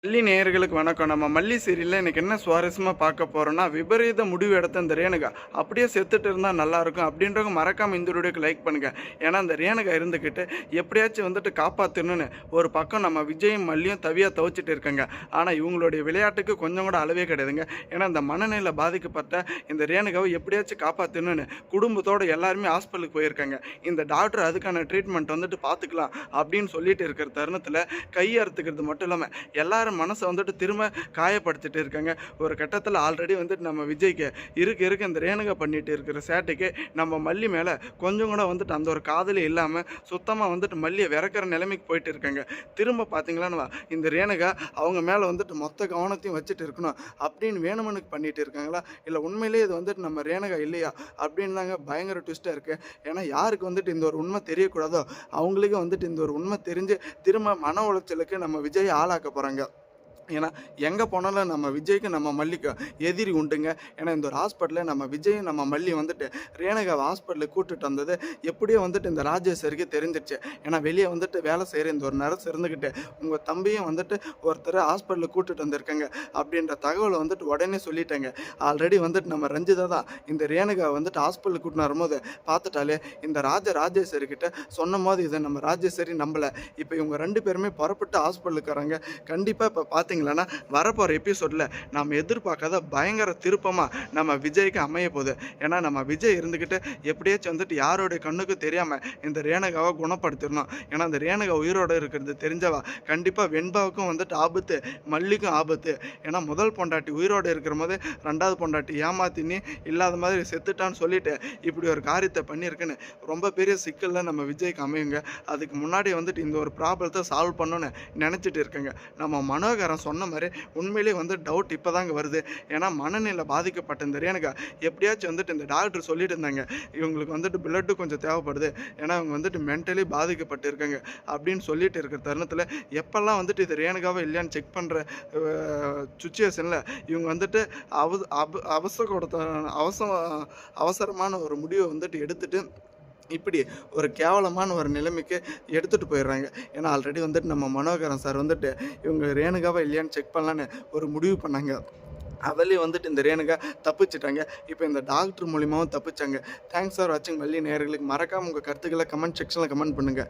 மல்லி நேயர்களுக்கு வணக்கம். நம்ம மல்லி சீரியல்ல இன்னைக்கு என்ன சுவாரஸ்யமா பார்க்க போறோம்னா, விபரீத முடிவு எடுத்த இந்த ரேணுகா அப்படியே செத்துட்டு இருந்தா நல்லாயிருக்கும் அப்படின்றவங்க மறக்காம இந்த வீடியோக்கு லைக் பண்ணுங்க. ஏன்னா அந்த ரேணுகா இருந்துக்கிட்டு எப்படியாச்சும் காப்பாற்றணும்னு ஒரு பக்கம் நம்ம விஜயும் மல்லியும் தவிச்சிட்டு இருக்காங்க. ஆனால் இவங்களுடைய விளையாட்டுக்கு கொஞ்சம் கூட அளவே கிடையாதுங்க. ஏன்னா இந்த மனநிலை பாதிக்கப்பட்ட இந்த ரேணுகாவை எப்படியாச்சும் காப்பாற்றணும்னு குடும்பத்தோடு எல்லாருமே ஹாஸ்பிட்டலுக்கு போயிருக்காங்க. இந்த டாக்டர் அதுக்கான ட்ரீட்மெண்ட் பார்த்துக்கலாம் அப்படின்னு சொல்லிட்டு இருக்கிற தருணத்தில் கையறுத்துக்கிறது மட்டும் இல்லாமல் எல்லாரும் மனசை திரும்ப காயப்படுத்திட்டு இருக்காங்க. ஒரு கட்டத்தில் ஆல்ரெடி நம்ம விஜய்க்கு இருக்க இந்த ரேணுகா பண்ணிட்டு இருக்கிற சேட்டைக்கு நம்ம மல்லி மேலே கொஞ்சம் கூட அந்த ஒரு காதலே இல்லாமல் சுத்தமாக மல்லியை விறக்கிற நிலைமைக்கு போயிட்டு இருக்காங்க. திரும்ப பார்த்தீங்களான்னு இந்த ரேணுகா அவங்க மேலே மொத்த கவனத்தையும் வச்சுட்டு இருக்கணும் அப்படின்னு வேணுமனுக்கு பண்ணிட்டு இருக்காங்களா, இல்லை உண்மையிலேயே இது நம்ம ரேணுகா இல்லையா அப்படின்னு தாங்க பயங்கர ட்விஸ்ட்டாக இருக்குது. ஏன்னா யாருக்கு இந்த ஒரு உண்மை தெரியக்கூடாதோ அவங்களுக்கு இந்த ஒரு உண்மை தெரிஞ்சு திரும்ப மன உளைச்சலுக்கு நம்ம விஜய் ஆளாக்க போகிறாங்க. ஏன்னா எங்கே போனாலும் நம்ம விஜய்க்கு நம்ம மல்லிக்கு எதிரி உண்டுங்க. ஏன்னா இந்த ஒரு ஹாஸ்பிட்டலில் நம்ம விஜய் நம்ம மல்லி ரேணுகாவை ஹாஸ்பிட்டலுக்கு கூப்பிட்டுட்டு வந்தது எப்படியோ இந்த ராஜேஸ்வரிக்கு தெரிஞ்சிருச்சு. ஏன்னா வெளியே வேலை செய்கிற இந்த ஒரு நர்ஸ் இருந்துக்கிட்டு உங்கள் தம்பியும் ஒருத்தர் ஹாஸ்பிட்டலுக்கு கூப்பிட்டுட்டு வந்திருக்காங்க அப்படின்ற தகவலை உடனே சொல்லிட்டாங்க. ஆல்ரெடி நம்ம ரஞ்சிதா தான் இந்த ரேணுகாவை ஹாஸ்பிட்டலுக்கு கூட்டின்னு வரும்போது பார்த்துட்டாலே இந்த ராஜேஸ்வரி கிட்ட சொன்ன போது இதை நம்ம ராஜேஸ்வரி நம்பலை. இப்போ இவங்க ரெண்டு பேருமே புறப்பட்டு ஹாஸ்பிட்டலுக்கு வராங்க. கண்டிப்பாக இப்போ பார்த்தீங்களன்னா வரப்போகிற எபிசோடில் நம்ம எதிர்பார்க்காத பயங்கர திருப்பமாக நம்ம விஜய்க்கு அமைய போகுது. ஏன்னா நம்ம விஜய் இருந்துக்கிட்டு எப்படியாச்சும் யாரோடைய கண்ணுக்கும் தெரியாமல் இந்த ரேணுகாவை குணப்படுத்திடணும். ஏன்னா அந்த ரேணுகா உயிரோடு இருக்கிறது தெரிஞ்சவா கண்டிப்பாக வெண்பாவுக்கும் ஆபத்து, மல்லிக்கும் ஆபத்து. ஏன்னா முதல் பொண்டாட்டி உயிரோடு இருக்கிற போது ரெண்டாவது பொண்டாட்டி ஏமாத்தினி இல்லாத மாதிரி செத்துட்டான்னு சொல்லிட்டு இப்படி ஒரு காரியத்தை பண்ணியிருக்குன்னு ரொம்ப பெரிய சிக்கலில் நம்ம விஜய்க்கு அமையுங்க. அதுக்கு முன்னாடி இந்த ஒரு ப்ராப்ளத்தை சால்வ் பண்ணணும்னு நினச்சிட்டு இருக்காங்க. நம்ம மனோகரன் சொன்ன மாதிரி உண்மையிலேயே டவுட் இப்போ தாங்க வருது. ஏன்னா மனநிலை பாதிக்கப்பட்ட இந்த ரேணுகா எப்படியாச்சும் இந்த டாக்டர் சொல்லிட்டு இருந்தாங்க இவங்களுக்கு பிளட்டு கொஞ்சம் தேவைப்படுது, ஏன்னா அவங்க மென்டலி பாதிக்கப்பட்டு இருக்காங்க அப்படின்னு சொல்லிட்டு இருக்கிற தருணத்தில் எப்பெல்லாம் இது ரேணுகாவை இல்லையான்னு செக் பண்ணுற சுச்சுவேஷனில் இவங்க அவசரமான ஒரு முடிவை எடுத்துட்டு இப்படி ஒரு கேவலமான ஒரு நிலைமைக்கு எடுத்துகிட்டு போயிடுறாங்க. ஏன்னா ஆல்ரெடி நம்ம மனோகரன் சார் இவங்க ரேணுகாவை இல்லையான்னு செக் பண்ணலான்னு ஒரு முடிவு பண்ணாங்க. அதுலேயும் இந்த ரேணுகா தப்பிச்சிட்டாங்க. இப்போ இந்த டாக்டர் மூலியமாகவும் தப்பிச்சாங்க. தேங்க்ஸ் ஃபார் வாட்சிங். மல்லி நேயர்களுக்கு மறக்காமல் உங்கள் கருத்துக்களை கமெண்ட் செக்ஷனில் கமெண்ட் பண்ணுங்கள்.